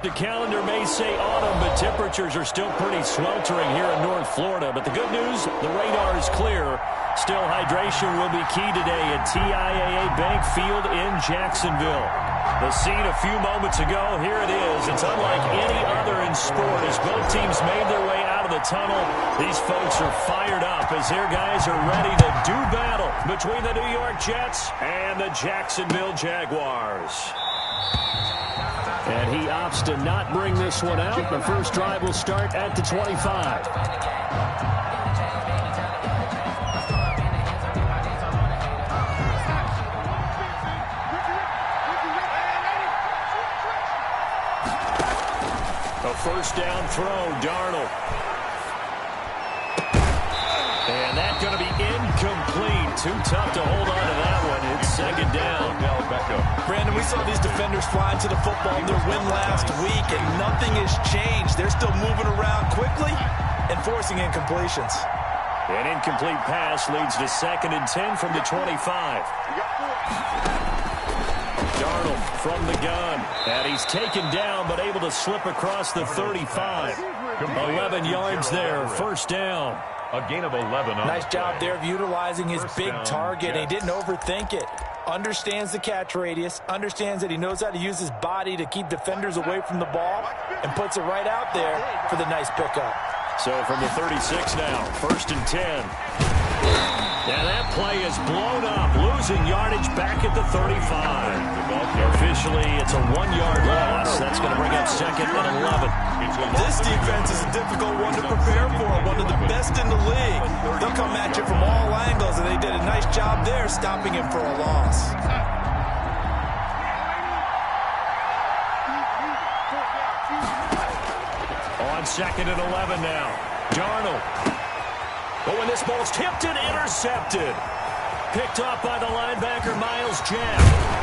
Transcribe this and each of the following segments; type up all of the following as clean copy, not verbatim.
The calendar may say autumn, but temperatures are still pretty sweltering here in North Florida. But the good news, the radar is clear. Still, hydration will be key today at TIAA Bank Field in Jacksonville. The scene a few moments ago, here it is. It's unlike any other in sport as both teams made their way out of the tunnel. These folks are fired up as their guys are ready to do battle between the New York Jets and the Jacksonville Jaguars. And he opts to not bring this one out. The first drive will start at the 25. A first down throw, Darnold. And that's going to be incomplete. Too tough to hold on to that one. It's second down. Brandon, we saw these defenders flying to the football in their win last week, and nothing has changed. They're still moving around quickly and forcing incompletions. An incomplete pass leads to 2nd and 10 from the 25. Darnold from the gun. And he's taken down, but able to slip across the 35. 11 yards there, first down. A gain of 11. Nice job there of utilizing his big target. He didn't overthink it. Understands the catch radius, understands that he knows how to use his body to keep defenders away from the ball, and puts it right out there for the nice pickup. So from the 36 now, 1st and 10. And that play is blown up, losing yardage back at the 35. Officially, it's a 1-yard loss. That's going to bring up 2nd and 11. This defense is a difficult one to prepare for, one of the best in the league. They'll come at you from all angles, and they did a nice job there stopping him for a loss. On 2nd and 11 now. Darnold. But when this ball's tipped and intercepted. Picked off by the linebacker, Miles Jack.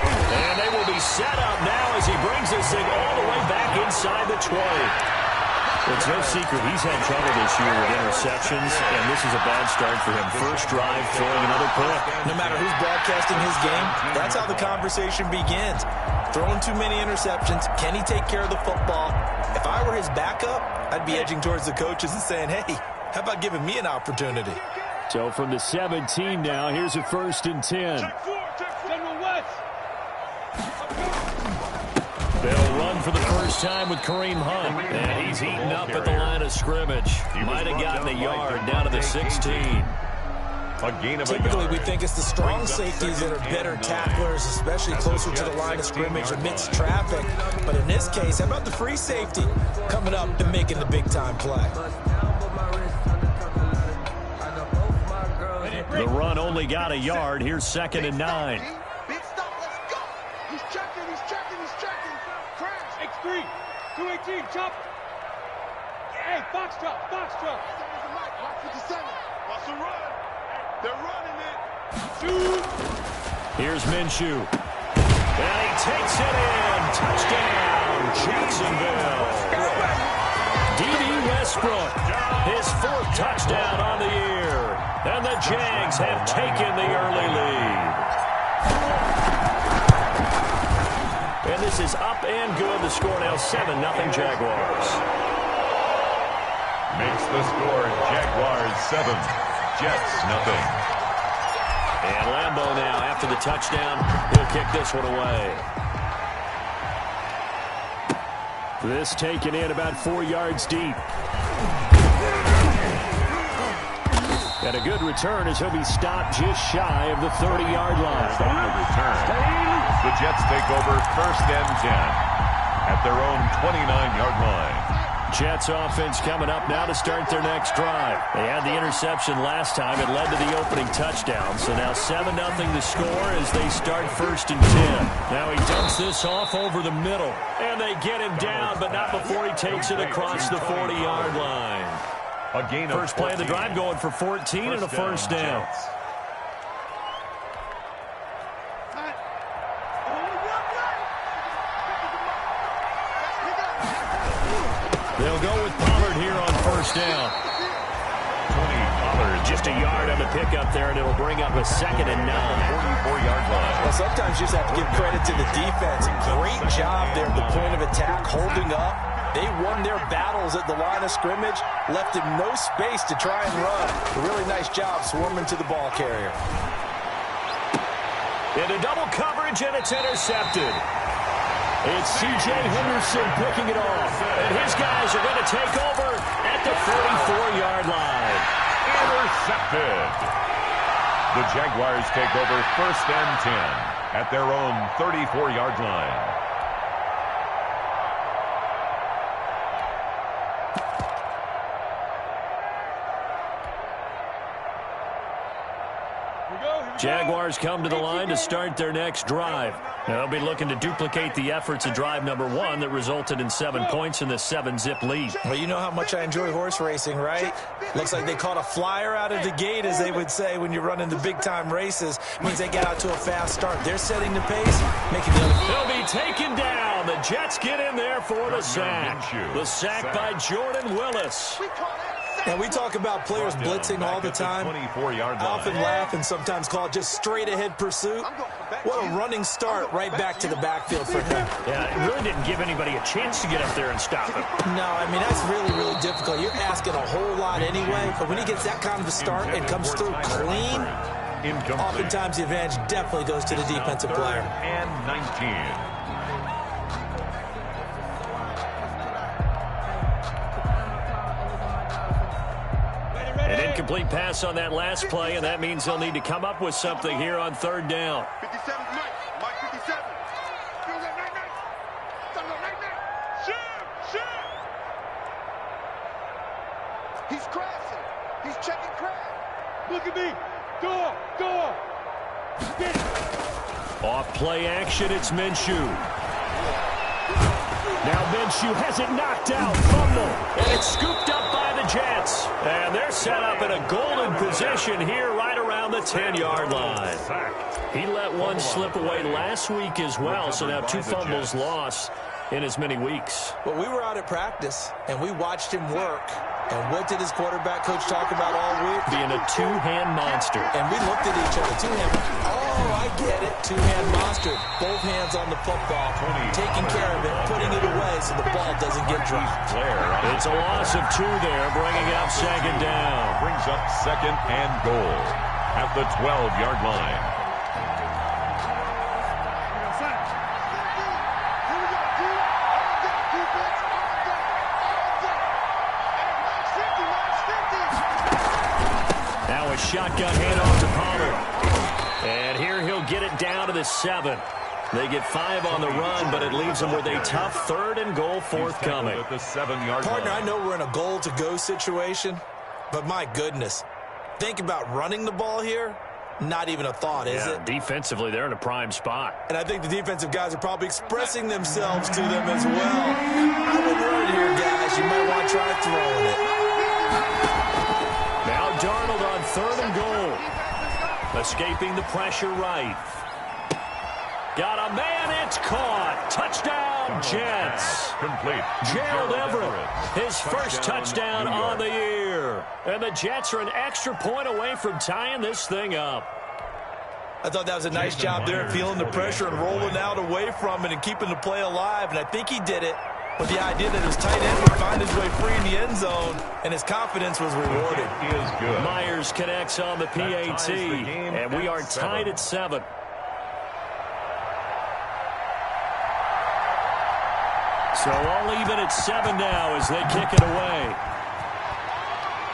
And they will be set up now as he brings this thing all the way back inside the 20. It's no secret he's had trouble this year with interceptions, and this is a bad start for him. First drive, throwing another pick. No matter who's broadcasting his game, that's how the conversation begins. Throwing too many interceptions, can he take care of the football? If I were his backup, I'd be edging towards the coaches and saying, hey, how about giving me an opportunity? So from the 17 now, here's a 1st and 10. They'll run for the first time with Kareem Hunt. And he's eaten up at the line of scrimmage. Might have gotten a yard down to the 16. Typically, we think it's the strong safeties that are better tacklers, especially closer to the line of scrimmage amidst traffic. But in this case, how about the free safety coming up and making the big-time play? The run only got a yard. Here's 2nd and 9. Big stop, let's go. He's checking. Crash. X3, 218, chop. Hey, box drop. Watch for the center. Watch the run. They're running it. Shoot. Here's Minshew. And he takes it in. Touchdown, Jacksonville. D.D. Westbrook, his 4th touchdown on the year. And the Jags have taken the early lead. And this is up and good. The score now 7-0 Jaguars. Makes the score Jaguars 7, Jets 0. And Lambeau now after the touchdown. He'll kick this one away. This taken in about 4 yards deep. And a good return as he'll be stopped just shy of the 30-yard line. On the return, the Jets take over 1st and 10 at their own 29-yard line. Jets offense coming up now to start their next drive. They had the interception last time. It led to the opening touchdown. So now 7-0 the score as they start 1st and 10. Now he dumps this off over the middle. And they get him down, but not before he takes it across the 40-yard line. First play of the drive going for 14 and a first down. They'll go with Pollard here on first down. 20 Just a yard on the pickup there, and it'll bring up a 2nd and 9. 44-yard line. Well, sometimes you just have to give credit to the defense. Great job there at the point of attack, holding up. They won their battles at the line of scrimmage, left him no space to try and run. A really nice job swarming to the ball carrier. Into double coverage, and it's intercepted. It's C.J. Henderson picking it off. And his guys are going to take over at the 34-yard line. Intercepted. The Jaguars take over 1st and 10 at their own 34-yard line. Jaguars come to the line to start their next drive. Now, they'll be looking to duplicate the efforts of drive number 1 that resulted in 7 points in the 7-zip lead. Well, you know how much I enjoy horse racing, right? Looks like they caught a flyer out of the gate, as they would say when you're running the big-time races. It means they got out to a fast start. They're setting the pace, making the other... They'll be taken down. The Jets get in there for the sack. The sack by Jordan Willis. And we talk about players blitzing all the time. I often laugh and sometimes call it just straight-ahead pursuit. What a running start right back to the backfield for him. Yeah, it really didn't give anybody a chance to get up there and stop him. No, I mean, that's really, really difficult. You're asking a whole lot anyway, but when he gets that kind of a start and comes through clean, oftentimes the advantage definitely goes to the defensive player. And 19. An incomplete pass on that last play, and that means they'll need to come up with something here on 3rd down. 57, Mike 57. Shoot! He's crashing. He's checking crash. Look at me. Go. Get it. Off play action, it's Minshew. Now Minshew has it knocked out, fumble, and it's scooped up by the Jets. And they're set up in a golden position here right around the 10-yard line. He let one slip away last week as well, so now 2 fumbles lost in as many weeks. Well, we were out at practice, and we watched him work. And what did his quarterback coach talk about all week? Being a 2-hand monster. And we looked at each other, 2-hand. Oh, I get it. 2-hand monster. Both hands on the football, taking care of it, putting it away so the ball doesn't get dropped. It's a loss of 2 there, bringing up 2nd down. Brings up 2nd and goal at the 12-yard line. Shotgun handoff to Pollard. And here he'll get it down to the 7. They get 5 on the run, but it leaves them with a tough 3rd and goal forthcoming. At the 7-yard Partner, line. I know we're in a goal-to-go situation, but my goodness, think about running the ball here. Not even a thought, is it? Defensively, they're in a prime spot. And I think the defensive guys are probably expressing themselves to them as well. I wouldn't run it here, guys. You might want to try throwing it. Now Darnold on 3rd and goal. Escaping the pressure right. Got a man, it's caught. Touchdown, Jets. Complete. Gerald Everett, his first touchdown on the year. And the Jets are an extra point away from tying this thing up. I thought that was a nice job there, feeling the pressure and rolling out away from it and keeping the play alive. And I think he did it with the idea that his tight end would find his way free in the end zone, and his confidence was rewarded. He is good. Myers connects on the PAT, and we are tied at 7. So all even at 7 now as they kick it away.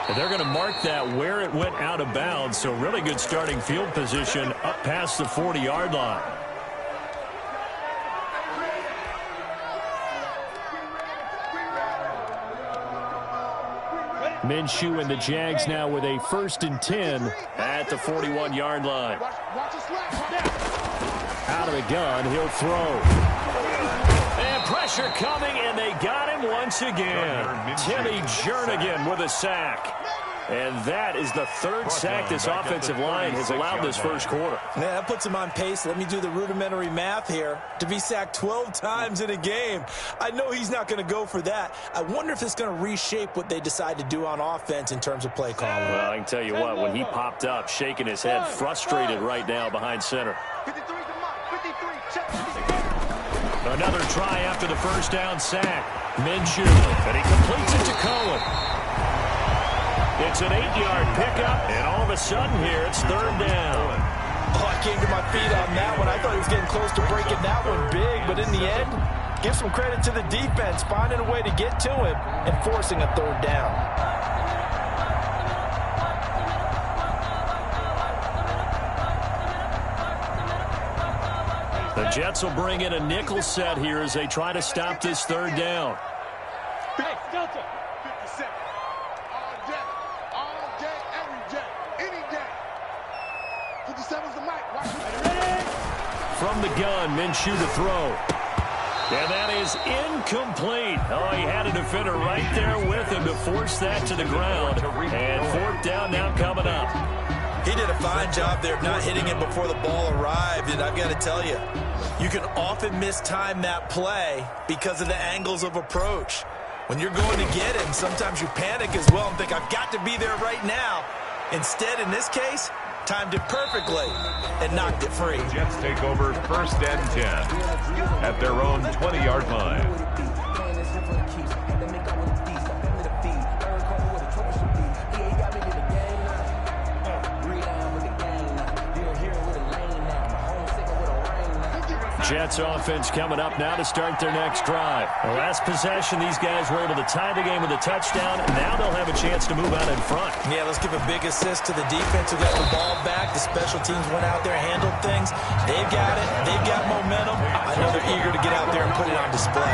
And they're going to mark that where it went out of bounds, so really good starting field position up past the 40-yard line. Minshew and the Jags now with a 1st and 10 at the 41-yard line. Out of the gun, he'll throw. And pressure coming, and they got him once again. Timmy Jernigan with a sack. And that is the third sack this offensive line has allowed this first quarter. Yeah, that puts him on pace. Let me do the rudimentary math here. To be sacked 12 times in a game, I know he's not going to go for that. I wonder if it's going to reshape what they decide to do on offense in terms of play calling. Well, I can tell you what, when he popped up, shaking his head, frustrated right now behind center. 53 to Mike. 53. Check. Another try after the first down sack. Minshew, and he completes it to Cohen. It's an 8-yard pickup, and all of a sudden here, it's third down. Oh, I came to my feet on that one. I thought he was getting close to breaking that one big, but in the end, give some credit to the defense, finding a way to get to him and forcing a third down. The Jets will bring in a nickel set here as they try to stop this third down. Hey, Delta. 57. All day, every day, any day. 57's the mic. Watch it. From the gun, Minshew to throw. And that is incomplete. Oh, he had a defender right there with him to force that to the ground. And fourth down now coming up. He did a fine job there of not hitting it before the ball arrived, and I've got to tell you, you can often mistime that play because of the angles of approach. When you're going to get him, sometimes you panic as well and think, I've got to be there right now. Instead, in this case, timed it perfectly and knocked it free. Jets take over first and 10 at their own 20-yard line. Jets offense coming up now to start their next drive. The last possession, these guys were able to tie the game with a touchdown, and now they'll have a chance to move out in front. Yeah, let's give a big assist to the defense who got the ball back. The special teams went out there, handled things. They've got it. They've got momentum. I know they're eager to get out there and put it on display.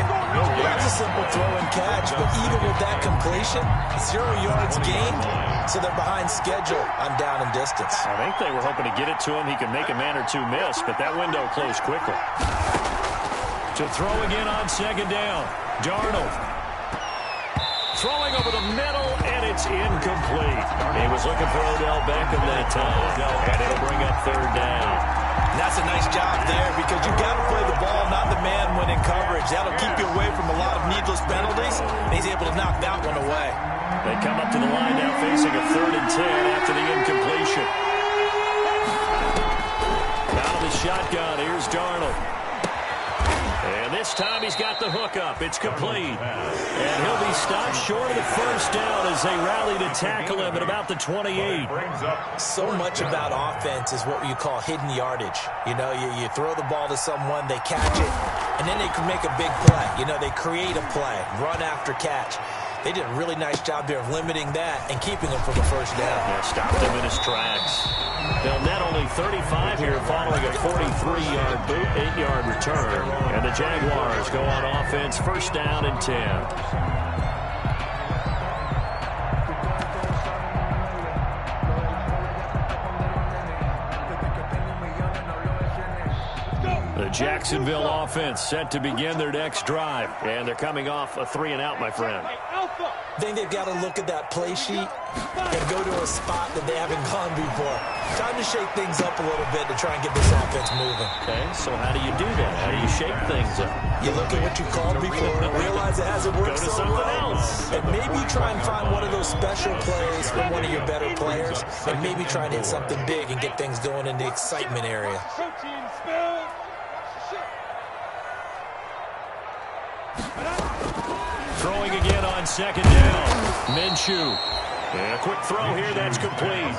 That's a simple throw and catch, but even with that completion, 0 yards gained, so they're behind schedule on down and distance. I think they were hoping to get it to him. He could make a man or two miss, but that window closed quickly. To throw again on second down. Darnold. Throwing over the middle, and it's incomplete. He was looking for Odell Beckham that time, and it'll bring up third down. That's a nice job there because you've got to play the ball, not the man when in coverage. That'll keep you away from a lot of needless penalties, and he's able to knock that one away. They come up to the line now facing a 3rd and 10 after the incompletion. Out of the shotgun, here's Darnold. And this time he's got the hook up. It's complete. And he'll be stopped short of the first down as they rally to tackle him at about the 28. So much about offense is what you call hidden yardage. You know, you throw the ball to someone, they catch it, and then they can make a big play. You know, they create a play, run after catch. They did a really nice job there of limiting that and keeping him from the first down. Yeah, stopped him in his tracks. They'll net only 35 here following a 43-yard boot, 8-yard return. And the Jaguars go on offense, first down and 10. The Jacksonville offense set to begin their next drive. And they're coming off a 3-and-out, my friend. I think they've got to look at that play sheet and go to a spot that they haven't gone before. Time to shake things up a little bit to try and get this offense moving. Okay, so how do you do that? How do you shake things up? You look at what you called before and realize it hasn't worked so well. And maybe try and find one of those special plays from one of your better players and maybe try and hit something big and get things going in the excitement area. Throwing again on second down. Minshew. And a quick throw here, that's complete.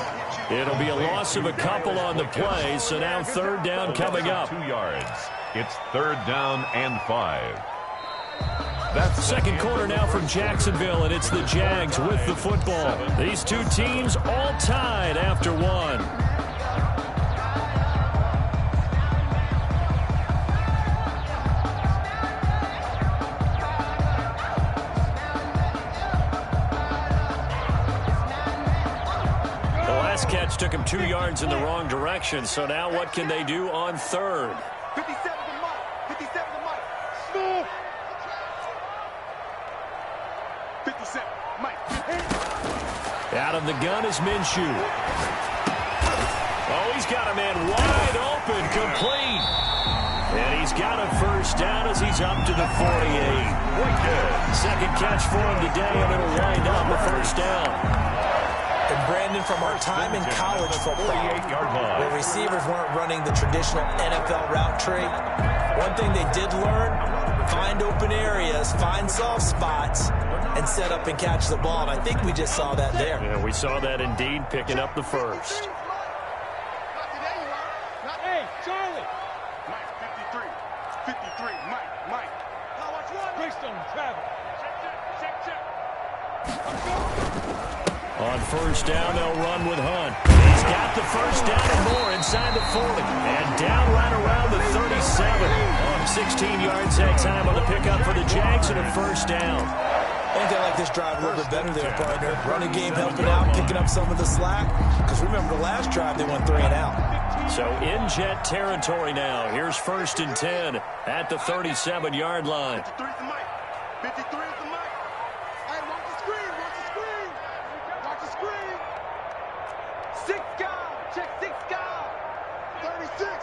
It'll be a loss of a couple on the play, so now third down coming up. 2 yards. It's third down and 5. That's second quarter now from Jacksonville, and it's the Jags with the football. These two teams all tied after one. Catch took him 2 yards in the wrong direction, so now what can they do on third? 57 to Mike. 57 to Mike. Smooth. 57. Out of the gun is Minshew. Oh, he's got a man wide open, complete. And he's got a first down as he's up to the 48. Second catch for him today, and it'll wind up a first down. And Brandon, from our time in college football, where receivers weren't running the traditional NFL route tree, one thing they did learn, find open areas, find soft spots, and set up and catch the ball. And I think we just saw that there. Yeah, we saw that indeed, picking up the first. Hey, Charlie. Mike, 53. 53. Mike. Now watch one. Greystone, travel. Check. On first down, they'll run with Hunt. He's got the first down and more inside the 40. And down right around the 37. 16 yards that time on the pickup for the Jags and a first down. I think they like this drive a little bit better there, partner. Running game helping out, picking up some of the slack. Because remember, the last drive, they went 3 and out. So in Jet territory now. Here's first and 10 at the 37-yard line. 53 is the mic. 53 is the mic. Hey, watch the screen. Watch the screen. 6 guard. Check 6 guard. 36.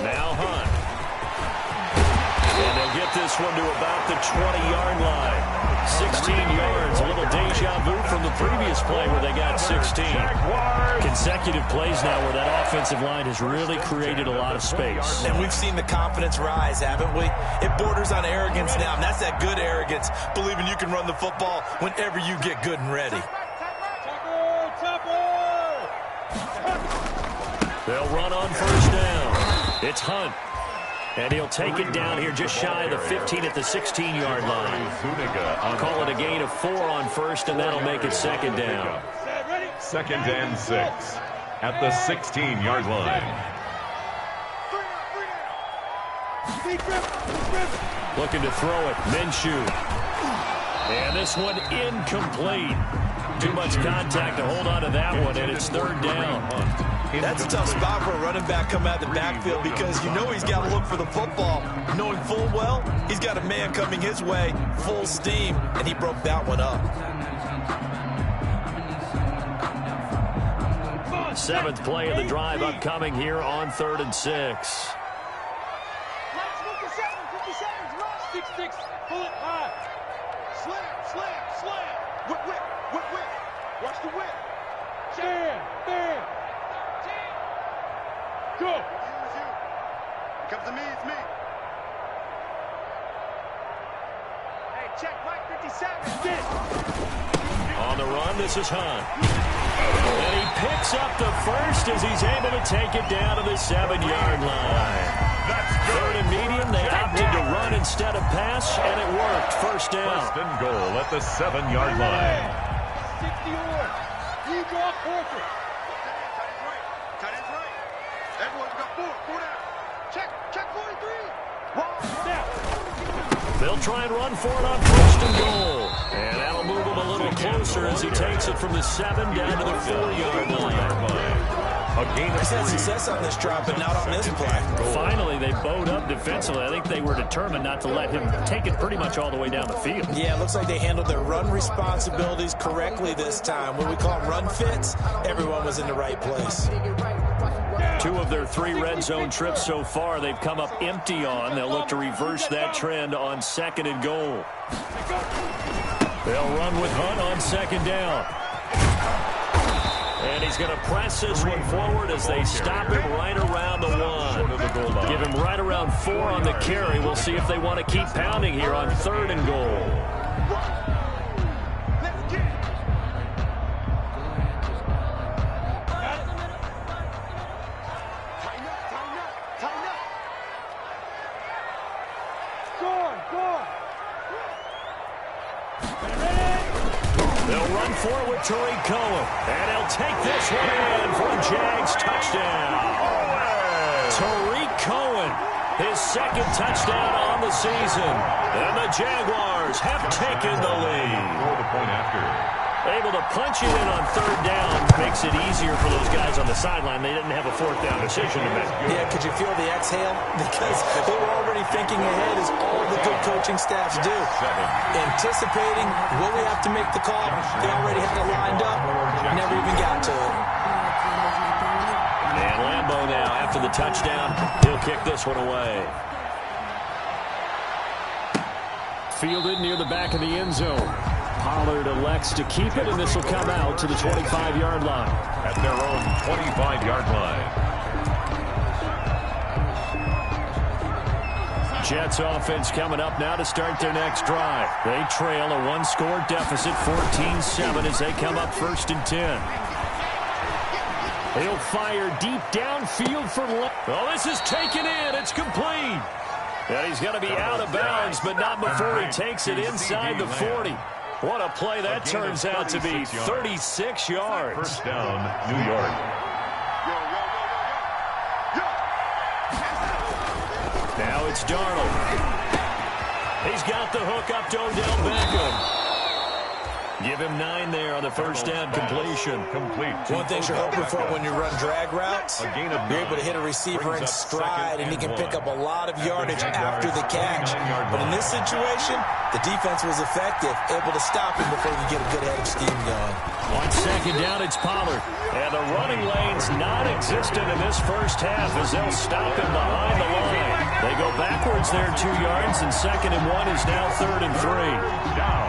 Now Hunt. And they'll get this one to about the 20-yard line. 16 yards, a little deja vu from the previous play where they got 16. Consecutive plays now where that offensive line has really created a lot of space. And we've seen the confidence rise, haven't we? It borders on arrogance now, and that's that good arrogance, believing you can run the football whenever you get good and ready. They'll run on first down. It's Hunt. And he'll take it down here just shy of the 15 at the 16-yard line. Call it a gain of 4 on first, and that'll make it second down. Second and 6 at the 16-yard line. Looking to throw it. Minshew. And this one incomplete. Too much contact to hold on to that one, and it's third down. That's a tough spot for a running back coming out of the backfield because you know he's got to look for the football, knowing full well he's got a man coming his way, full steam, and he broke that one up. 7th play of the drive upcoming here on 3rd and 6. 6-6, pull it high. Slam. Whip. Watch the whip. Bam. Go. You. Comes to me, it's me. Hey, check Mike 57. On the run, this is Hunt. And he picks up the first as he's able to take it down to the 7-yard line. Third and medium, they opted to run instead of pass, and it worked. First down. First and goal at the 7-yard line. 60 yards. You draw portrait. Tight end's right. Everyone's got 4 down. Check 43. They'll try and run for it on first and goal. And that'll move him a little closer as he takes it from the 7 down to the 4-yard line. A gain of He's had 3. success on this drive, but not on this play. Finally, they bowed up defensively. I think they were determined not to let him take it pretty much all the way down the field. Yeah, it looks like they handled their run responsibilities correctly this time. What we call run fits, everyone was in the right place. 2 of their 3 red zone trips so far, they've come up empty on. They'll look to reverse that trend on 2nd and goal. They'll run with Hunt on 2nd down. And he's going to press this one forward as they stop him right around the 1. Give him right around 4 on the carry. We'll see if they want to keep pounding here on 3rd and goal. They'll run for it with Tariq Cohen. And he'll take this one in for a Jags touchdown. Tariq Cohen, his 2nd touchdown on the season. And the Jaguars have taken the lead. Score the point after. Able to punch it in on 3rd down. Makes it easier for those guys on the sideline. They didn't have a 4th down decision to make. Yeah, could you feel the exhale? Because they were already thinking ahead as all the good coaching coaching staffs do. Anticipating, will we have to make the call? They already had it lined up, never even got to it. And Lambeau now, after the touchdown, he'll kick this one away. Fielded near the back of the end zone. Pollard elects to keep it, and this will come out to the 25-yard line. At their own 25-yard line. Jets offense coming up now to start their next drive. They trail a one-score deficit, 14-7, as they come up 1st and 10. He'll fire deep downfield for left. Oh, this is taken in. It's complete. And he's going to be out of bounds, but not before he takes it inside the 40. What a play that turns out to be. 36 yards. First down, New York. Now it's Darnold. He's got the hook up to Odell Beckham. Give him 9 there on the first down completion. One thing you're hoping for when you run drag routes, you're able to hit a receiver in stride, and he can pick up a lot of yardage after the catch. But in this situation, the defense was effective, able to stop him before you get a good head of steam going. On second down, it's Pollard. And the running lane's non-existent in this first half as they'll stop him behind the line. They go backwards there 2 yards, and 2nd and 1 is now 3rd and 3. Down.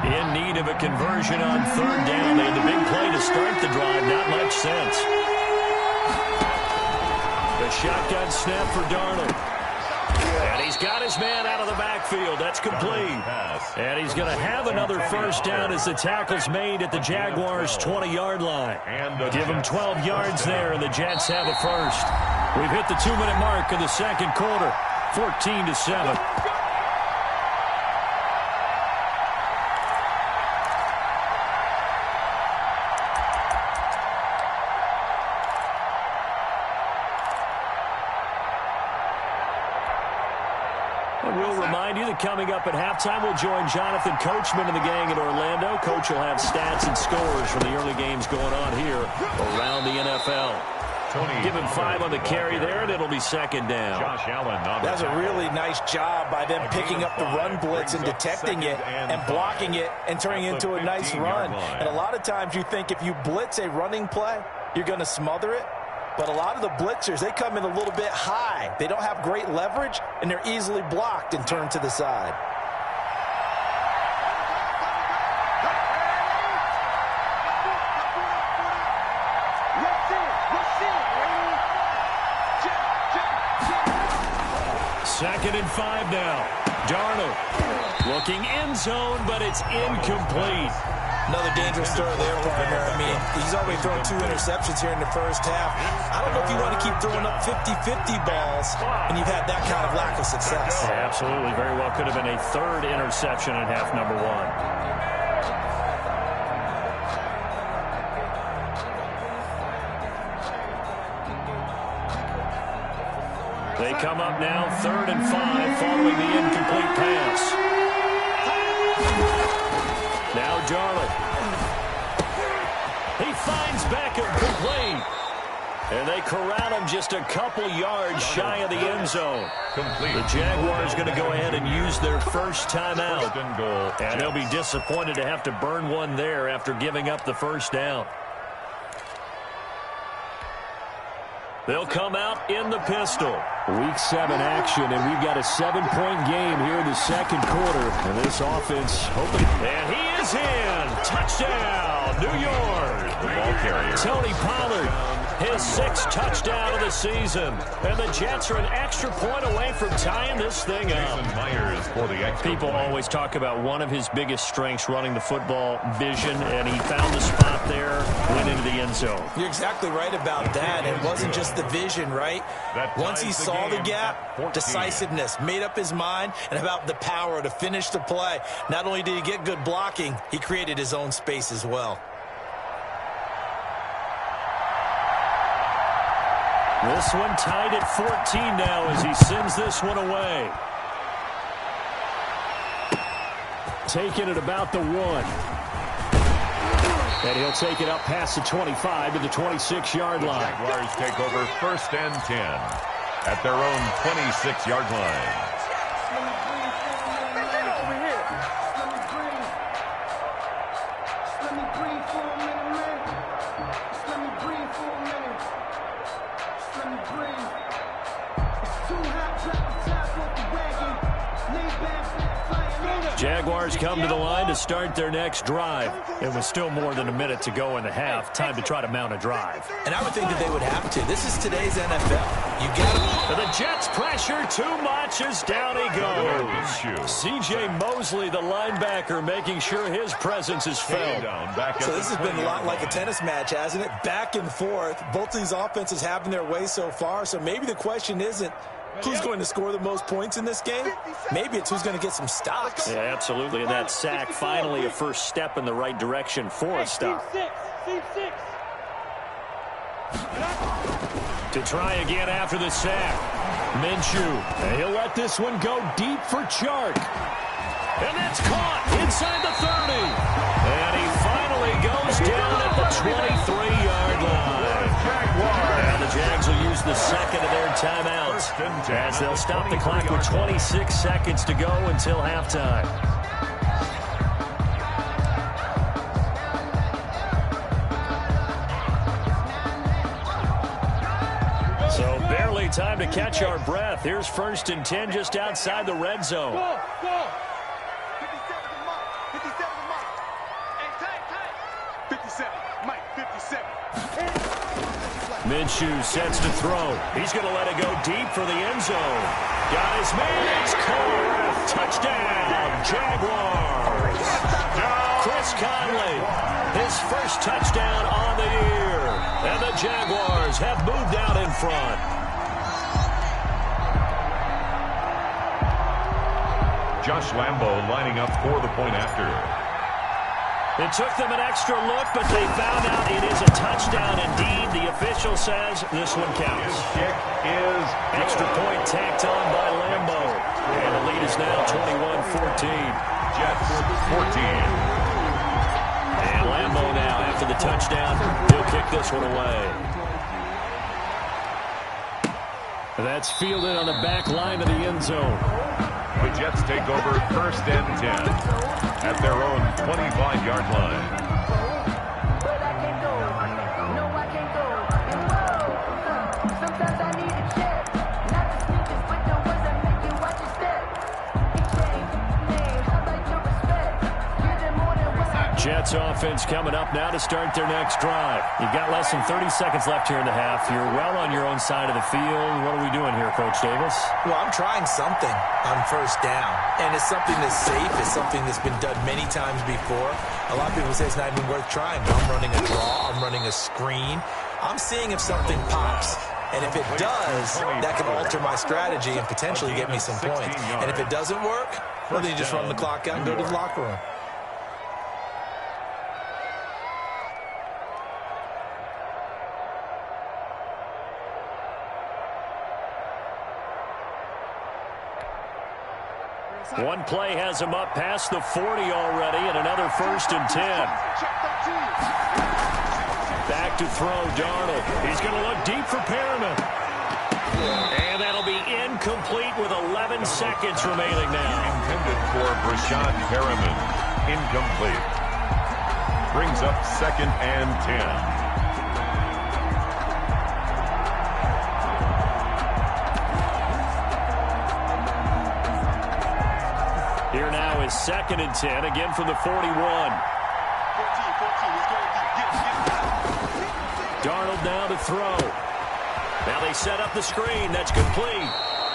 In need of a conversion on 3rd down. They had the big play to start the drive. Not much sense. The shotgun snap for Darnold. And he's got his man out of the backfield. That's complete. And he's going to have another first down as the tackle's made at the Jaguars' 20-yard line. Give him 12 yards there, and the Jets have a first. We've hit the 2-minute mark of the second quarter. 14-7. We'll remind you that coming up at halftime, we'll join Jonathan Coachman and the gang in Orlando. Coach will have stats and scores from the early games going on here around the NFL. Give him 5 on the carry there, and it'll be 2nd down. Josh Allen. That's a really nice job by them picking up the run blitz and detecting it and blocking it and turning it into a nice run. And a lot of times you think if you blitz a running play, you're going to smother it. But a lot of the blitzers, they come in a little bit high. They don't have great leverage, and they're easily blocked and turned to the side. Second and 5 now. Darnold looking end zone, but it's incomplete. Another dangerous throw there, partner. I mean, he's already thrown 2 interceptions here in the first half. I don't know if you want to keep throwing up 50-50 balls when you've had that kind of lack of success. Yeah, absolutely. Very well could have been a 3rd interception in half number 1. They come up now 3rd and 5 following the incomplete pass. Now Darnold. He finds Beckham complete. And they corral him just a couple yards shy of the end zone. The Jaguars going to go ahead and use their first timeout. And they'll be disappointed to have to burn one there after giving up the first down. They'll come out in the pistol. Week 7 action, and we've got a 7-point game here in the second quarter. And this offense hoping. And he is in. Touchdown, New York. The ball carrier. Tony Pollard, his 6th touchdown of the season. And the Jets are an extra point away from tying this thing up. Myers for the extra People point. always talk about one of his biggest strengths, running the football, vision, and he found the spot there, went into the end zone. You're exactly right about that. It wasn't just the vision, right? Once he saw the gap, decisiveness, made up his mind, and about the power to finish the play. Not only did he get good blocking, he created his own space as well. This one tied at 14 now as he sends this one away. Taking it about the 1. And he'll take it up past the 25 to the 26-yard line. The Jaguars take over 1st and 10 at their own 26-yard line. Jaguars come to the line to start their next drive. It was still more than a minute to go in the half. Time to try to mount a drive. And I would think that they would have to. This is today's NFL. You got The Jets pressure too much as down he goes. C.J. Mosley, the linebacker, making sure his presence is felt. So this has been a lot like a tennis match, hasn't it? Back and forth. Both of these offenses having their way so far. So maybe the question isn't who's going to score the most points in this game? Maybe it's who's going to get some stops. Yeah, absolutely. And that sack, finally a first step in the right direction for a stop. Team six. To try again after the sack. Minshew. He'll let this one go deep for Chark. And that's caught inside the 30. And he finally goes down at the 23-yard line. And the Jags will use the second of their timeouts as they'll stop the clock with 26 seconds to go until halftime. So barely time to catch our breath. Here's 1st and 10 just outside the red zone. Go. 57, Mike, 57. Minshew sets to throw. He's going to let it go deep for the end zone. Got his man. It's caught. Touchdown, Jaguars. Chris Conley, his first touchdown on the year. And the Jaguars have moved out in front. Josh Lambo lining up for the point after. It took them an extra look, but they found out it is a touchdown indeed. The official says this one counts. His kick is extra point tacked on by Lambo. And the lead is now 21-14. Jets 14. And Lambo now, after the touchdown, he'll kick this one away. That's fielded on the back line of the end zone. The Jets take over 1st and 10 at their own 25-yard line. But I can't go. No, I can't go. And whoa, sometimes I need a check. Not the speeches, but the ones that make you watch your step. How about your respect? Give them more than what I Jets offense coming up now to start their next drive. You've got less than 30 seconds left here in the half. You're well on your own side of the field. What are we doing here, Coach Davis? Well, I'm trying something on 1st down. And it's something that's safe. It's something that's been done many times before. A lot of people say it's not even worth trying. But I'm running a draw. I'm running a screen. I'm seeing if something pops. And if it does, that can alter my strategy and potentially get me some points. And if it doesn't work, well, then you just run the clock out and go to the locker room. One play has him up past the 40 already, and another 1st and 10. Back to throw, Darnold. He's going to look deep for Perriman. And that'll be incomplete with 11 seconds remaining now. Intended for Brashad Perriman. Incomplete. Brings up 2nd and 10. Here now is 2nd and 10, again from the 41. Darnold now to throw. Now they set up the screen. That's complete.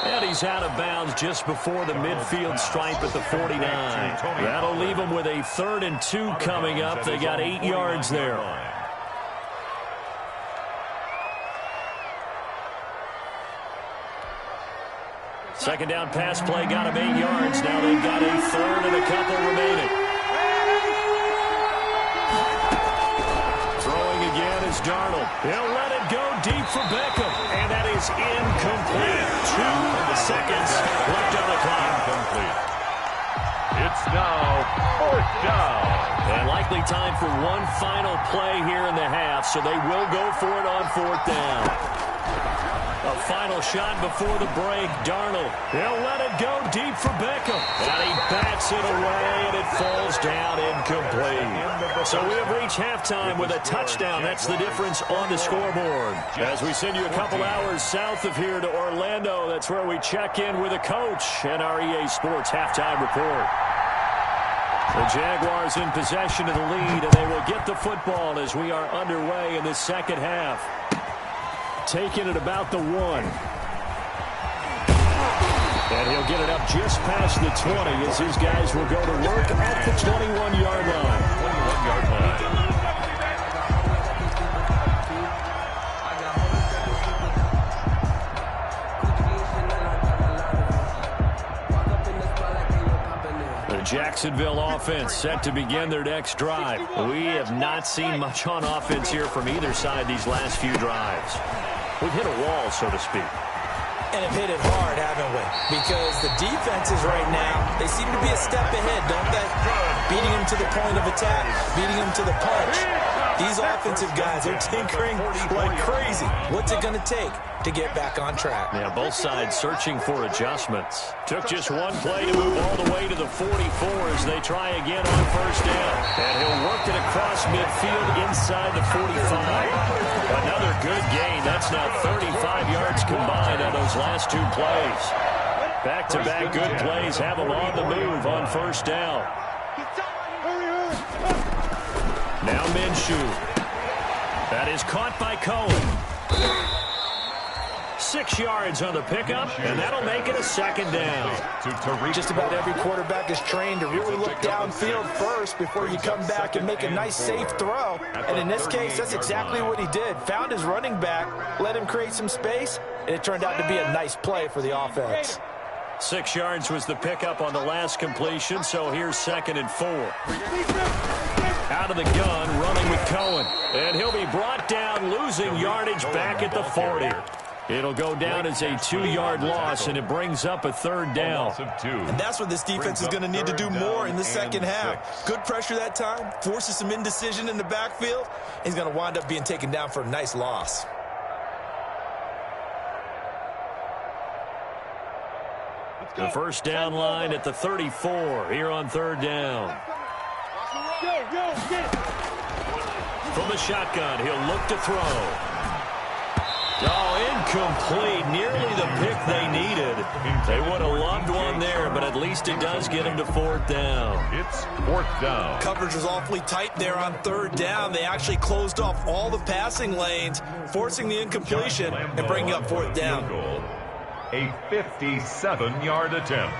And he's out of bounds just before the midfield stripe at the 49. That'll leave them with a 3rd and 2 coming up. They got 8 yards there. Second down pass play got him 8 yards. Now they've got a 3rd and a couple remaining. Throwing again is Darnold. He'll let it go deep for Beckham. And that is incomplete. 2 seconds left on the clock. Incomplete. It's now 4th down. And like Likely time for one final play here in the half, so they will go for it on 4th down. A final shot before the break. Darnold, he'll let it go deep for Beckham. And he bats it away, and it falls down incomplete. So we have reached halftime with a touchdown. That's the difference on the scoreboard. As we send you a couple hours south of here to Orlando, that's where we check in with a coach and our EA Sports halftime report. The Jaguars in possession of the lead, and they will get the football as we are underway in this second half. Taking it about the 1. And he'll get it up just past the 20 as his guys will go to work at the 21-yard line. 21-yard line. Jacksonville offense set to begin their next drive. We have not seen much on offense here from either side these last few drives. We've hit a wall, so to speak. And have hit it hard, haven't we? Because the defenses right now, they seem to be a step ahead, don't they? Beating them to the point of attack, beating them to the punch. These offensive guys, they're tinkering like crazy. What's it going to take to get back on track? Yeah, both sides searching for adjustments. Took just one play to move all the way to the 44 as they try again on 1st down. And he'll work it across midfield inside the 45. Another good gain. That's now 35 yards combined on those last 2 plays. Back-to-back good plays have them on the move on 1st down. Now Minshew. That is caught by Cohen. 6 yards on the pickup, and that'll make it a 2nd down. Just about every quarterback is trained to really look downfield first before you come back and make a nice, safe throw. And in this case, that's exactly what he did. Found his running back, let him create some space, and it turned out to be a nice play for the offense. 6 yards was the pickup on the last completion, so here's 2nd and 4. Out of the gun, running with Cohen. And he'll be brought down, losing yardage back at the 40. It'll go down as a 2-yard loss, and it brings up a 3rd down. And that's what this defense is going to need to do more in the second half. Good pressure that time, forces some indecision in the backfield. He's going to wind up being taken down for a nice loss. The 1st down line at the 34 here on 3rd down. From the shotgun, he'll look to throw. Oh, incomplete. Nearly the pick they needed. They would have loved one there, but at least it does get him to 4th down. It's 4th down. Coverage was awfully tight there on 3rd down. They actually closed off all the passing lanes, forcing the incompletion and bringing up 4th down. A 57-yard attempt.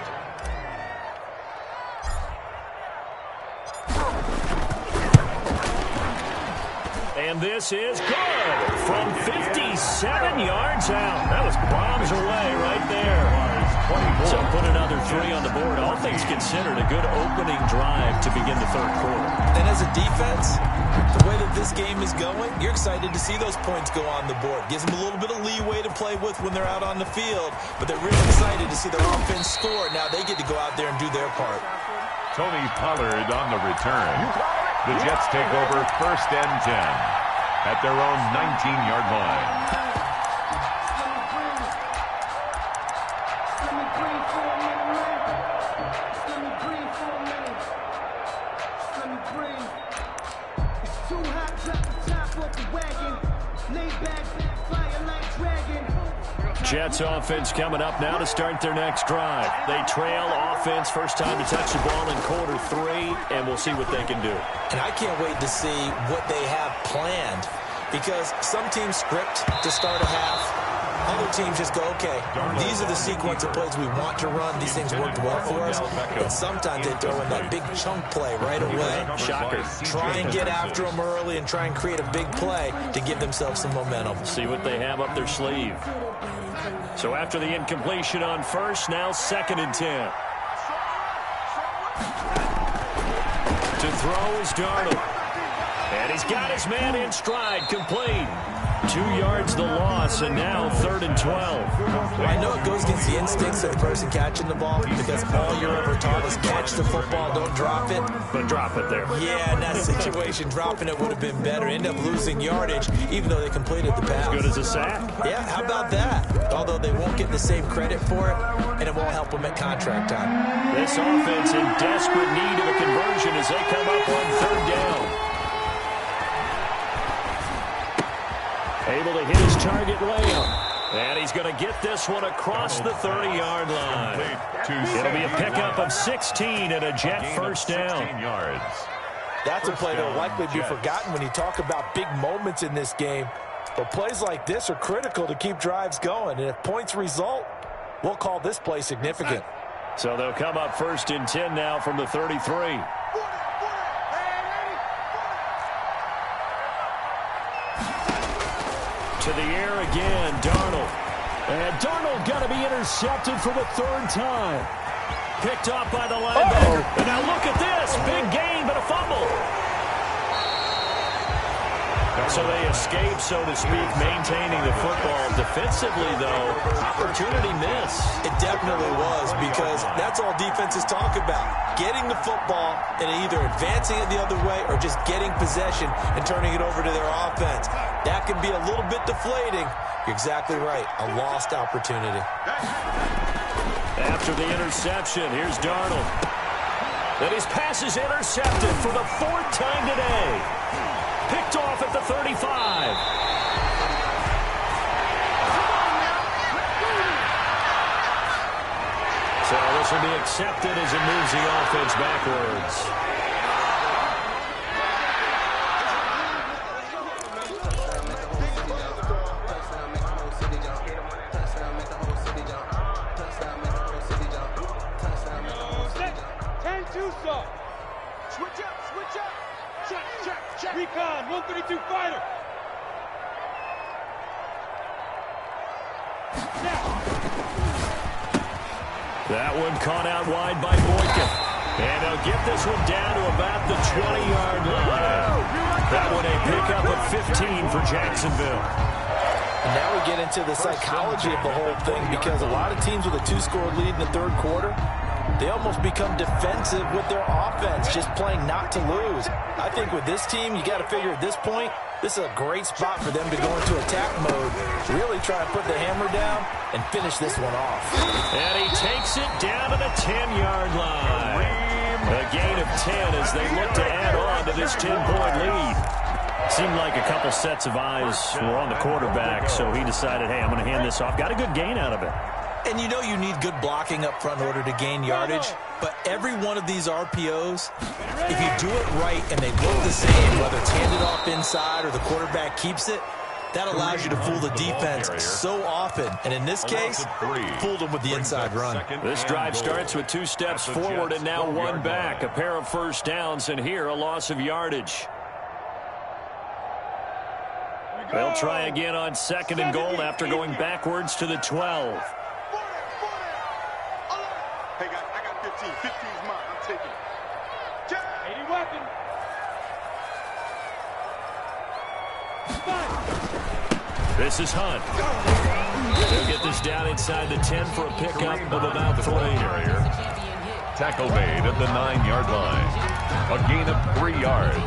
And this is good from 57 yards out. That was bombs away right there. So put another 3 on the board. All things considered, a good opening drive to begin the 3rd quarter. And as a defense, the way that this game is going, you're excited to see those points go on the board. Gives them a little bit of leeway to play with when they're out on the field, but they're really excited to see their offense score. Now they get to go out there and do their part. Tony Pollard on the return. The Jets take over 1st and 10 at their own 19-yard line. Jets offense coming up now to start their next drive. They trail offense, first time to touch the ball in quarter 3, and we'll see what they can do. And I can't wait to see what they have planned, because some teams script to start a half. Other teams just go, okay, these are the sequence of plays we want to run. These things worked well for us. But sometimes they throw in that big chunk play right away. Shocker. Try and get after them early and try and create a big play to give themselves some momentum. See what they have up their sleeve. So after the incompletion on 1st, now 2nd and 10. To throw is Darnold. And he's got his man in stride, complete. 2 yards the loss, and now 3rd and 12. I know it goes against the instincts of the person catching the ball because all you're ever taught is catch the football, don't drop it. But drop it there. Yeah, in that situation, dropping it would have been better. End up losing yardage, even though they completed the pass. As good as a sack. Yeah, how about that? Although they won't get the same credit for it, and it won't help them at contract time. This offense in desperate need of a conversion as they come up on 3rd down. Able to hit his target layup. And he's going to get this one across the 30-yard line. It'll be a pickup of 16 and a Jet first down. That's a play that will likely be forgotten when you talk about big moments in this game. But plays like this are critical to keep drives going. And if points result, we'll call this play significant. So they'll come up 1st and 10 now from the 33. To the air again, Darnold. And Darnold got to be intercepted for the 3rd time. Picked off by the linebacker. And now look at this. Big gain, but a fumble. So they escape, so to speak, maintaining the football. Defensively, though, opportunity miss. It definitely was, because that's all defenses talk about. Getting the football and either advancing it the other way or just getting possession and turning it over to their offense. That can be a little bit deflating. You're exactly right. A lost opportunity. After the interception, here's Darnold. Then his pass is intercepted for the 4th time today. Picked off at the 35. So this will be accepted as it moves the offense backwards. Recon, 132 fighter. That one caught out wide by Boykin. And they'll get this one down to about the 20-yard line. That one a pickup of 15 for Jacksonville. And now we get into the psychology of the whole thing, because a lot of teams with a 2-score lead in the 3rd quarter, they almost become defensive with their offense, just playing not to lose. I think with this team, you got to figure at this point, this is a great spot for them to go into attack mode, really try to put the hammer down and finish this one off. And he takes it down to the 10-yard line. A gain of 10 as they look to add on to this 10-point lead. Seemed like a couple sets of eyes were on the quarterback, so he decided, hey, I'm going to hand this off. Got a good gain out of it. And you know you need good blocking up front in order to gain yardage, but every one of these RPOs, if you do it right and they look the same, whether it's handed off inside or the quarterback keeps it, that allows you to fool the defense so often. And in this case, fooled them with the inside run. This drive starts with 2 steps forward and now 1 back. A pair of first downs, and here a loss of yardage. They'll try again on 2nd and goal after going backwards to the 12. Hey, guys, I got 15. 15's mine. I'm taking it. 80 weapon. This is Hunt. They'll get this down inside the 10 for a pickup of about 3. Tackle made at the 9-yard line. A gain of 3 yards.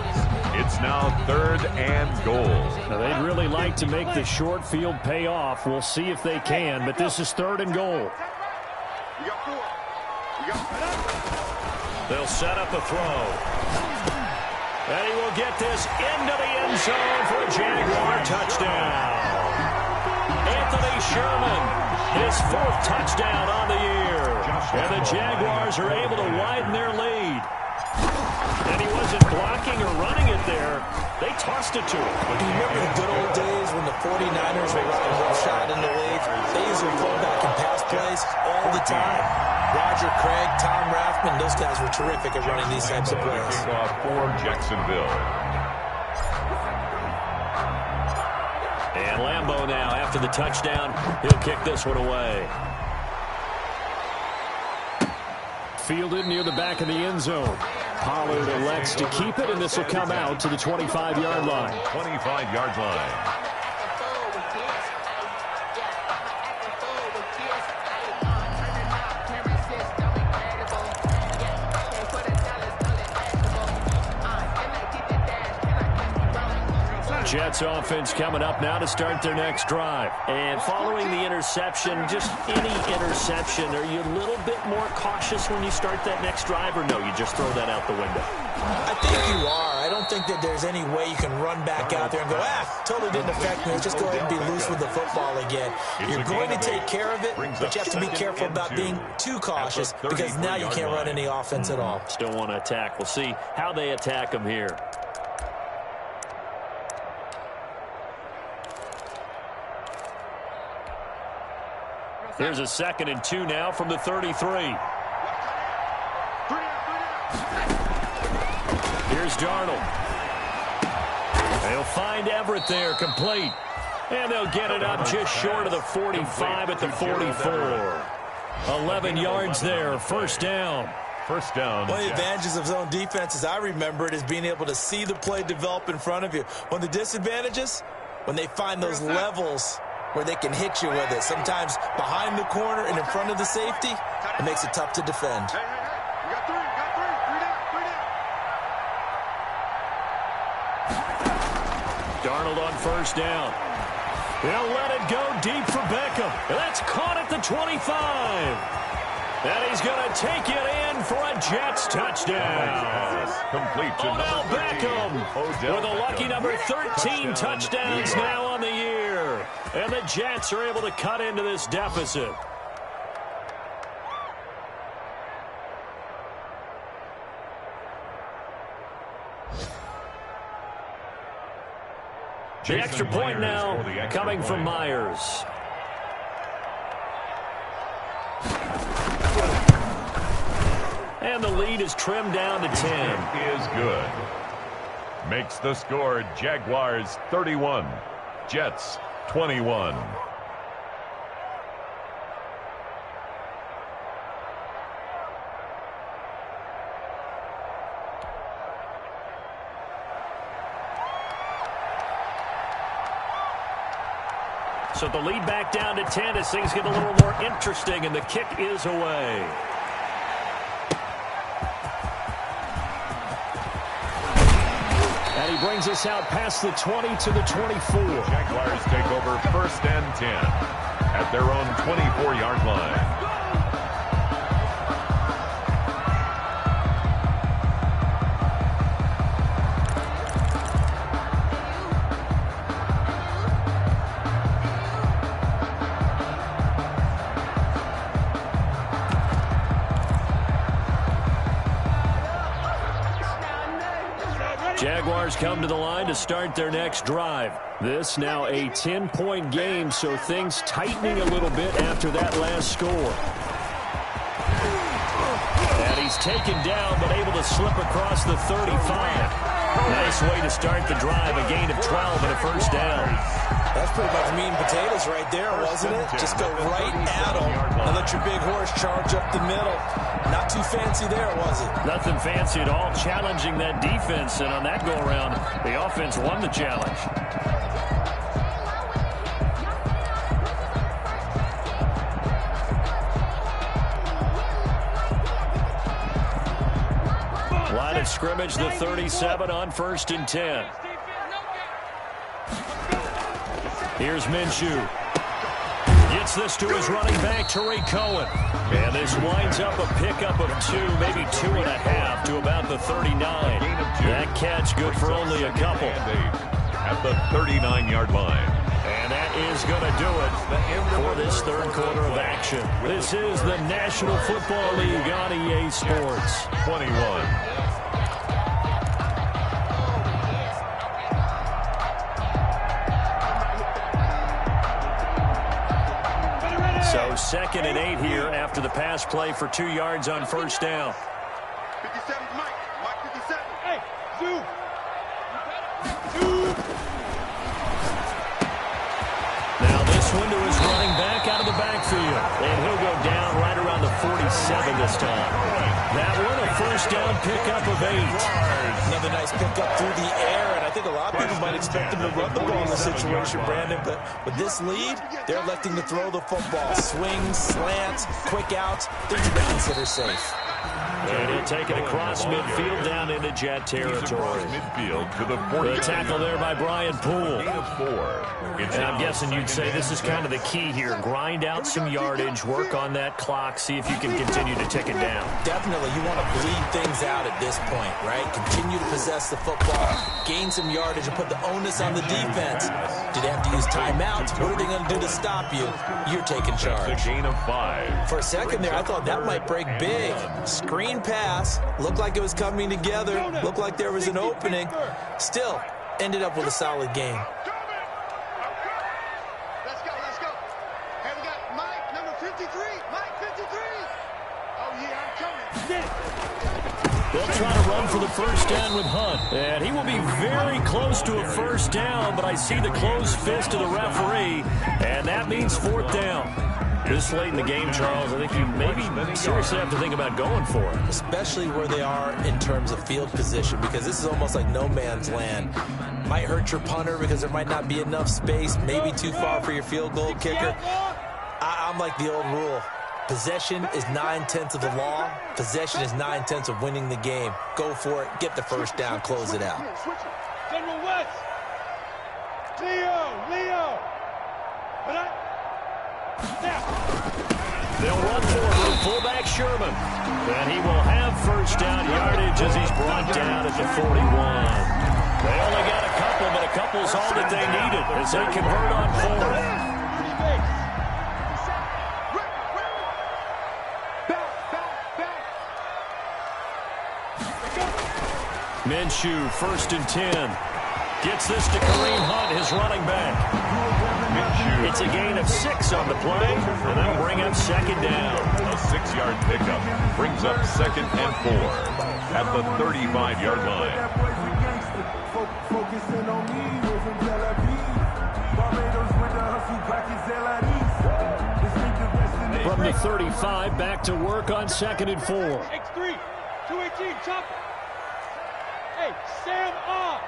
It's now 3rd and goal. Now, they'd really like to make the short field pay off. We'll see if they can, but this is 3rd and goal. You got 4. You got 4. They'll set up a throw. And he will get this into the end zone for a Jaguar touchdown. Anthony Sherman, his 4th touchdown on the year. And the Jaguars are able to widen their lead. And he wasn't blocking or running it there. They tossed it to him. Do you remember the good old days when the 49ers were running roughshod in the league? They used to throw back and pass plays all the time. Roger Craig, Tom Rathman, those guys were terrific at running these types of plays. Kickoff for Jacksonville. And Lambeau now, after the touchdown, he'll kick this one away. Fielded near the back of the end zone. Pollard elects to keep it, and this will come out to the 25-yard line. 25-yard line. Jets offense coming up now to start their next drive. And following the interception, just any interception, are you a little bit more cautious when you start that next drive, or no, you just throw that out the window? I think you are. I don't think that there's any way you can run back out there and go, totally didn't affect me. Let's just go ahead and be loose with the football again. You're going to take care of it, but you have to be careful about being too cautious because now you can't run any offense at all. Still want to attack. We'll see how they attack them here. Here's a 2nd and 2 now from the 33. Here's Darnold. They'll find Everett there, complete. And they'll get it up just short of the 45 at the 44. 11 yards there, first down. First down. One of the advantages of zone defense, as I remember it, is being able to see the play develop in front of you. One of the disadvantages, when they find those levels where they can hit you with it. Sometimes behind the corner and in front of the safety, it makes it tough to defend. Hey, you got three down. Darnold on first down. They'll let it go deep for Beckham. That's caught at the 25. And he's going to take it in for a Jets touchdown. Complete to Odell Beckham with a lucky number 13 touchdowns now on the year. And the Jets are able to cut into this deficit. The extra point now coming from Myers. And the lead is trimmed down to 10. Is good. Makes the score Jaguars 31, Jets 21. So the lead back down to 10 as things get a little more interesting, and the kick is away. And he brings us out past the 20 to the 24. Jaguars take over 1st and 10 at their own 24-yard line. Jaguars come to the line to start their next drive. This now a 10-point game, so things tightening a little bit after that last score. And he's taken down, but able to slip across the 35. Nice way to start the drive, a gain of 12 and a first down. That's pretty much meat and potatoes right there, wasn't it? Just go right at them and let your big horse charge up the middle. Not too fancy there, was it? Nothing fancy at all, challenging that defense, and on that go-around, the offense won the challenge. Line of scrimmage, the 37 on 1st and 10. Here's Minshew. Gets this to his running back, Tariq Cohen. And this winds up a pickup of 2, maybe 2.5 to about the 39. That catch good for only a couple. At the 39-yard line. And that is going to do it for this third quarter of action. This is the National Football League on EA Sports. 21. So 2nd and 8 here after the pass play for 2 yards on first down. 57's Mike. Mike 57. Hey, Zoo. Now this one to his running back out of the backfield. And he'll go down right around the 47 this time. That one a first down pickup of 8. Another nice pickup through the air, and I think a lot of people might expect him to run the ball in this situation, Brandon, but with this lead, they're electing to throw the football. Swings, slants, quick outs, things to consider safe. And he'll take it across midfield down into Jet territory. Midfield to the 40. The tackle there by Brian Poole. Gain of 4. And I'm guessing you'd say this is kind of the key here. Grind out some yardage, work on that clock, see if you can continue to tick it down. Definitely, you want to bleed things out at this point, right? Continue to possess the football, gain some yardage, and put the onus on the defense. Do they have to use timeouts? What are they going to do to stop you? You're taking charge. That's a gain of 5. For a second there, I thought that might break big. Screen pass. Looked like it was coming together. Looked like there was an opening. Still, ended up with a solid game. Let's go, let's go. Hey, we got Mike, number 53. Mike, 53. Oh, yeah, I'm coming. They'll try to run for the first down with Hunt. And he will be very close to a first down, but I see the closed fist of the referee, and that means 4th down. This late in the game, Charles, I think you maybe seriously have to think about going for it. Especially where they are in terms of field position, because this is almost like no man's land. Might hurt your punter because there might not be enough space, maybe too far for your field goal kicker. I'm like the old rule. Possession is 9/10 of the law. Possession is 9/10 of winning the game. Go for it. Get the first down. Close it out. General West. Leo. Now. They'll run forward with fullback Sherman. And he will have first down yardage as he's brought down at the 41. They only got a couple, but a couple's all that they needed as they convert on 4th. Minshew, 1st and 10. Gets this to Kareem Hunt, his running back. It's a gain of 6 on the play, and that'll bring up 2nd down. A 6-yard pickup brings up 2nd and 4 at the 35-yard line. From the 35, back to work on 2nd and 4. X3, 218, chop. Hey, Sam off.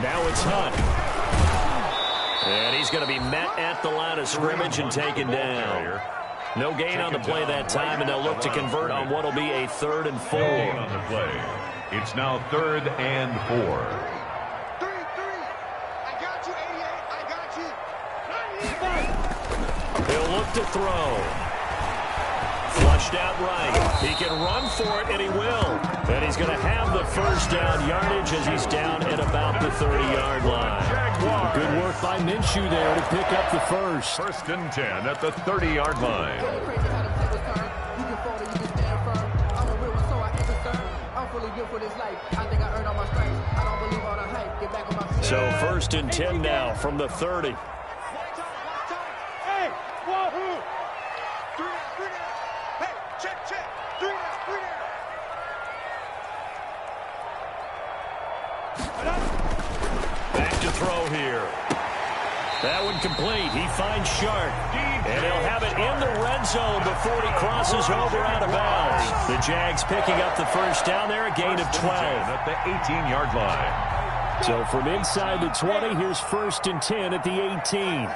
Now it's Hunt. And he's going to be met at the line of scrimmage and taken down. No gain on the play that time, and they'll look to convert on what will be a 3rd and 4. On the play. It's now 3rd and 4. 3. I got you, 88. I got you. He'll look to throw. Flushed out right. He can run for it, and he will. And he's going to have the first down yardage as he's down at about the 30-yard line. Good work by Minshew there to pick up the first. 1st and 10 at the 30-yard line. So 1st and 10 now from the 30. Hey, wahoo! 3 down. Hey, check. 3 down. Back to throw here. That one complete. He finds Sharp. And he'll have it in the red zone before he crosses over out of bounds. The Jags picking up the first down there, a gain of 12. At the 18-yard line. So from inside the 20, here's 1st and 10 at the 18.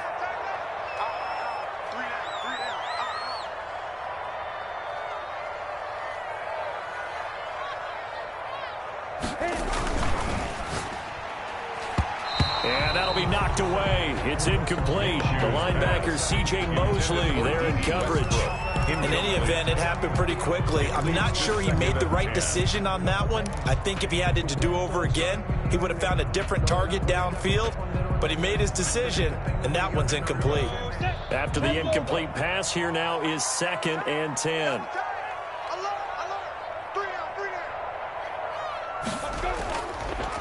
And that'll be knocked away. It's incomplete. The linebacker, C.J. Mosley, there in coverage. In any event, it happened pretty quickly. I'm not sure he made the right decision on that one. I think if he had it to do over again, he would have found a different target downfield. But he made his decision, and that one's incomplete. After the incomplete pass, here now is 2nd and 10.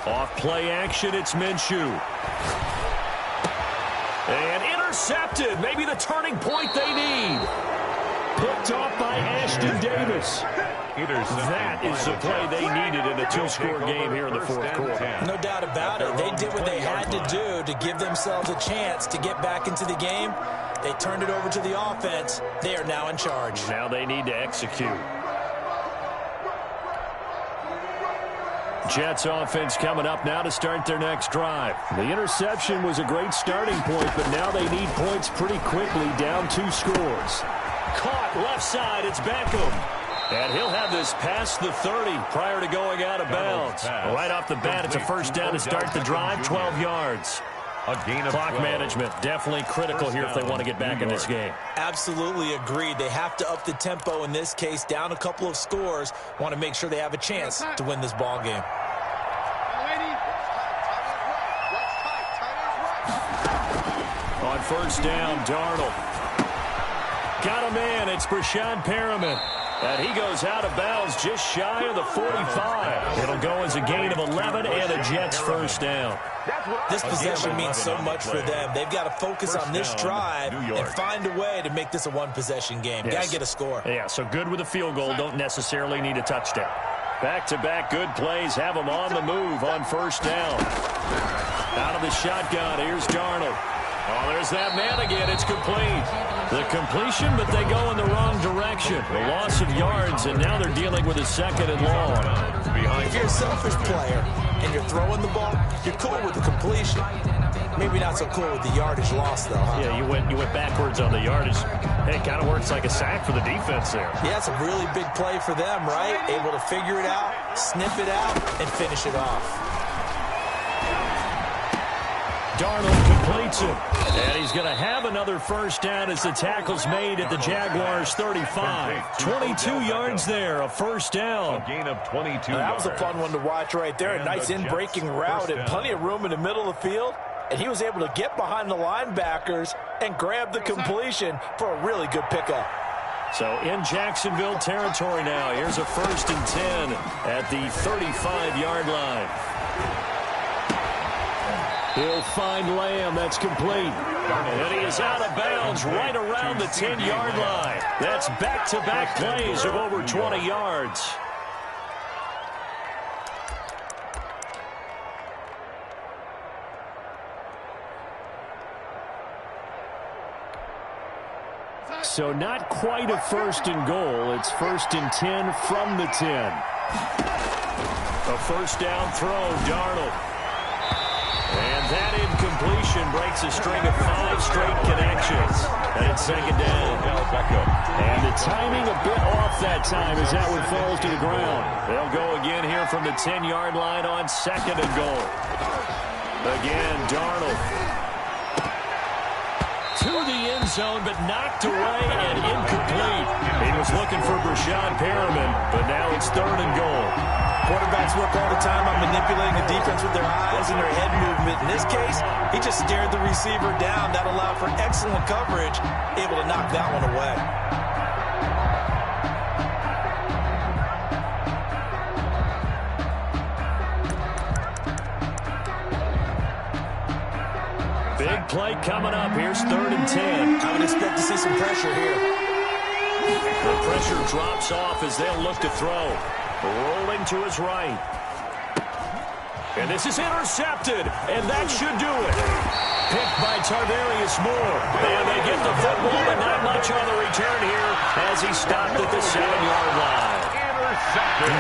Off play action, it's Minshew. And intercepted. Maybe the turning point they need. Picked off by Ashton Davis. That is the play they needed in a 2-score game here in the 4th quarter. No doubt about it. They did what they had to do to give themselves a chance to get back into the game. They turned it over to the offense. They are now in charge. Now they need to execute. Jets offense coming up now to start their next drive. The interception was a great starting point, but now they need points pretty quickly, down 2 scores. caught left side. It's Beckham. And he'll have this past the 30 prior to going out of bounds. Right off the bat, it's a first down to start the drive, 12 yards. A gain of Clock 12. management definitely critical here if they want to get back in this game. Absolutely agreed. They have to up the tempo in this case, down a couple of scores. Want to make sure they have a chance to win this ball game. On first down, Darnold. Got a man. It's Brashad Perriman. And he goes out of bounds just shy of the 45. It'll go as a gain of 11 and a Jets first down. This possession means so much for them. They've got to focus on this drive and find a way to make this a one-possession game. Got to get a score. Yeah, so good with a field goal. Don't necessarily need a touchdown. Back-to-back good plays have them on the move on first down. Out of the shotgun, here's Darnold. Oh, there's that man again. It's complete. The completion, but they go in the wrong direction. The loss of yards, and now they're dealing with a second and long. If you're a selfish player and you're throwing the ball, you're cool with the completion. Maybe not so cool with the yardage loss, though. Huh? Yeah, you went backwards on the yardage. Hey, it kind of works like a sack for the defense there. Yeah, it's a really big play for them, right? Able to figure it out, snip it out, and finish it off. Darnold completes it. And he's going to have another first down as the tackle's made at the Jaguars' 35. 22 yards there, a first down. A gain of 22 That was a fun one to watch right there. A nice in-breaking route and plenty of room in the middle of the field. And he was able to get behind the linebackers and grab the completion for a really good pickup. So in Jacksonville territory now. Here's a 1st and 10 at the 35-yard line. He'll find Lamb. That's complete. And he is out of bounds right around the 10-yard line. That's back-to-back plays of over 20 yards. So not quite a 1st and goal. It's 1st and 10 from the 10. A first down throw, Darnold. And that incompletion breaks a string of 5 straight connections. And it's second down. And the timing a bit off that time as that one falls to the ground. They'll go again here from the 10-yard line on 2nd and goal. Again, Darnold. To the end zone, but knocked away and incomplete. He was looking for Brashad Perriman, but now it's 3rd and goal. Quarterbacks work all the time on manipulating the defense with their eyes and their head movement. In this case, he just stared the receiver down. That allowed for excellent coverage, able to knock that one away. Big play coming up. Here's 3rd and 10. I would expect to see some pressure here. The pressure drops off as they'll look to throw. Rolling to his right. And this is intercepted, and that should do it. Picked by Tarvarius Moore. And they get the football, but not much on the return here as he stopped at the 7-yard line.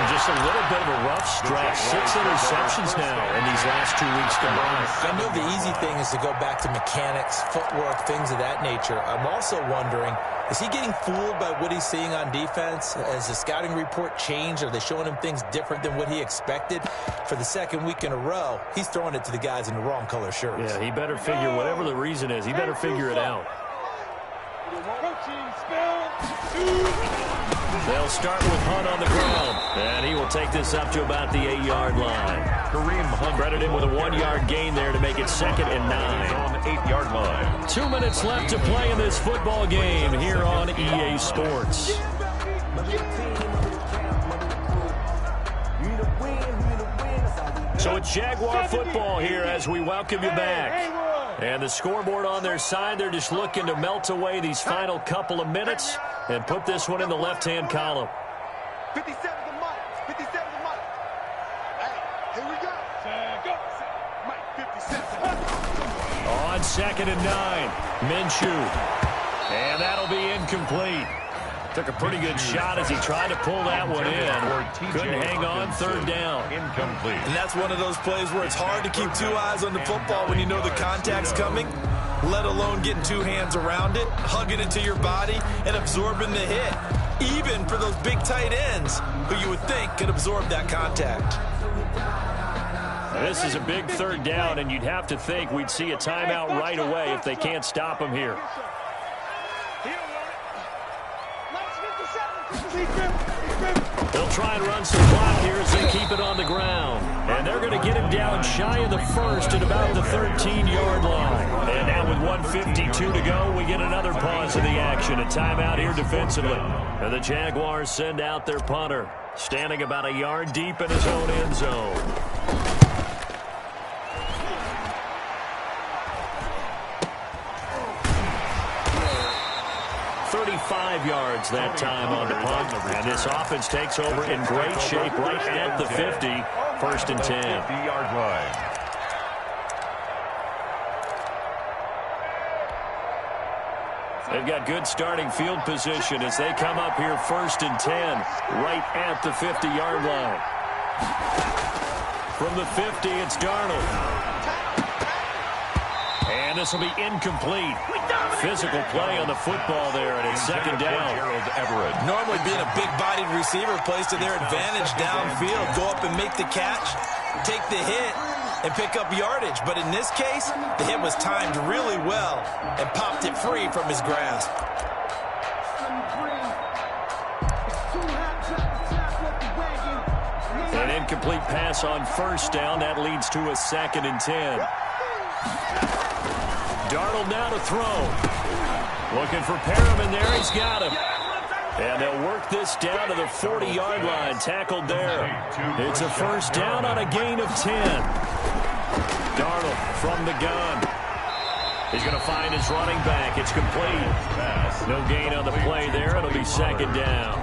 Just a little bit of a rough stretch. 6 interceptions now in these last 2 weeks combined. I know the easy thing is to go back to mechanics, footwork, things of that nature. I'm also wondering, is he getting fooled by what he's seeing on defense? Has the scouting report changed? Are they showing him things different than what he expected? For the 2nd week in a row, he's throwing it to the guys in the wrong color shirts. Yeah, he better figure, whatever the reason is, he better figure it out. They'll start with Hunt on the ground, and he will take this up to about the 8-yard line. Kareem Hunt credited with a 1-yard gain there to make it 2nd and 9. On the 8-yard line. 2 minutes left to play in this football game here on EA Sports. So it's Jaguar football here as we welcome you back. And the scoreboard on their side, they're just looking to melt away these final couple of minutes and put this one in the left-hand column. 57 to Mike. 57 to Mike. Hey, here we go. Mike, 57. On 2nd and 9, Minshew. And that'll be incomplete. Took a pretty good shot as he tried to pull that one in. Couldn't hang on, 3rd down. Incomplete. And that's one of those plays where it's hard to keep 2 eyes on the football when you know the contact's coming. let alone getting two hands around it, hugging it to your body, and absorbing the hit. Even for those big tight ends who you would think could absorb that contact. This is a big third down, and you'd have to think we'd see a timeout right away if they can't stop him here. They'll try and run some clock here as they keep it on the ground. And they're going to get him down shy of the first at about the 13-yard line. And now with 1:52 to go, we get another pause of the action. A timeout here defensively. And the Jaguars send out their punter, standing about a yard deep in his own end zone. 35 yards that time on the punt. And this offense takes over in great shape right at the 50. First and 10. 50-yard line. They've got good starting field position as they come up here first and 10 right at the 50-yard line. From the 50, it's Darnold. And this will be incomplete. Physical play on the football there, and it's second down. Normally being a big-bodied receiver plays to their advantage downfield. Go up and make the catch, take the hit, and pick up yardage. But in this case, the hit was timed really well and popped it free from his grasp. An incomplete pass on first down. That leads to a second and 10. Darnold now to throw. Looking for Perriman there. He's got him. And they'll work this down to the 40-yard line. Tackled there. It's a first down on a gain of 10. Darnold from the gun. He's going to find his running back. It's complete. No gain on the play there. It'll be second down.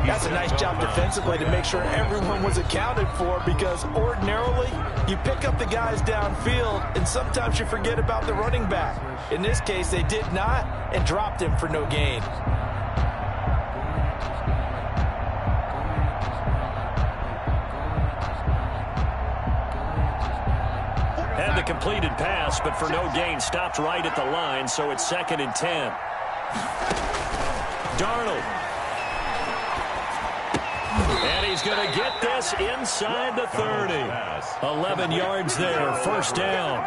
That's a nice job defensively to make sure everyone was accounted for, because ordinarily you pick up the guys downfield and sometimes you forget about the running back. In this case, they did not and dropped him for no gain. Had the completed pass, but for no gain, stopped right at the line, so it's second and 10. Darnold. And he's going to get this inside the 30. 11 yards there, first down.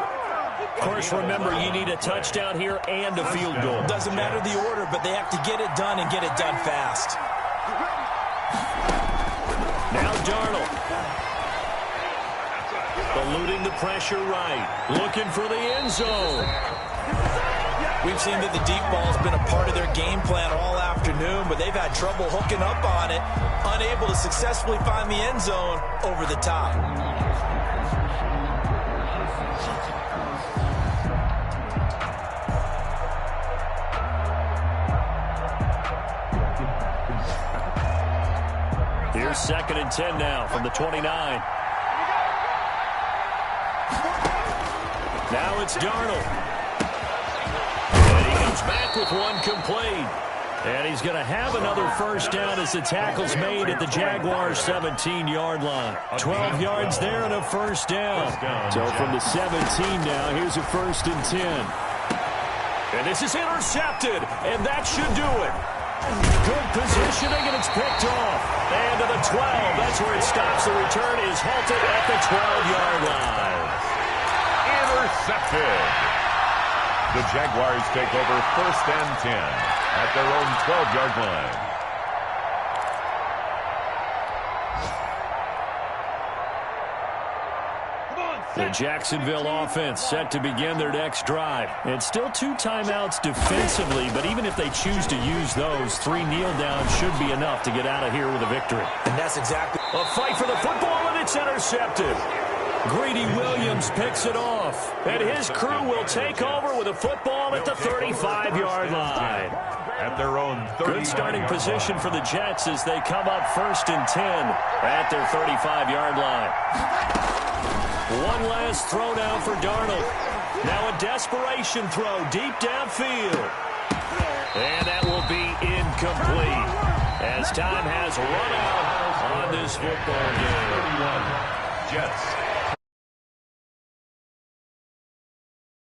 Of course, remember, you need a touchdown here and a field goal. Doesn't matter the order, but they have to get it done and get it done fast. Now Darnold. Eluding the pressure right. Looking for the end zone. We've seen that the deep ball has been a part of their game plan all afternoon, but they've had trouble hooking up on it, unable to successfully find the end zone over the top. Here's second and 10 now from the 29. Now it's Darnold. And he comes back with one complete. And he's going to have another first down as the tackle's made at the Jaguars' 17-yard line. 12 yards there and a first down. So from the 17 now, here's a first and 10. And this is intercepted, and that should do it. Good positioning, and it's picked off. And to the 12, that's where it stops. The return is halted at the 12-yard line. Intercepted. The Jaguars take over first and 10 at their own 12-yard line. The Jacksonville offense set to begin their next drive. And still 2 timeouts defensively, but even if they choose to use those, 3 kneel downs should be enough to get out of here with a victory. And that's exactly a fight for the football, and it's intercepted. Greedy Williams picks it off, and his crew will take over with a football at the 35-yard line. At their own 35-yard line. Good starting position for the Jets as they come up first and 10 at their 35-yard line. One last throw down for Darnold. Now a desperation throw deep downfield. And that will be incomplete as time has run out on this football game. Jets.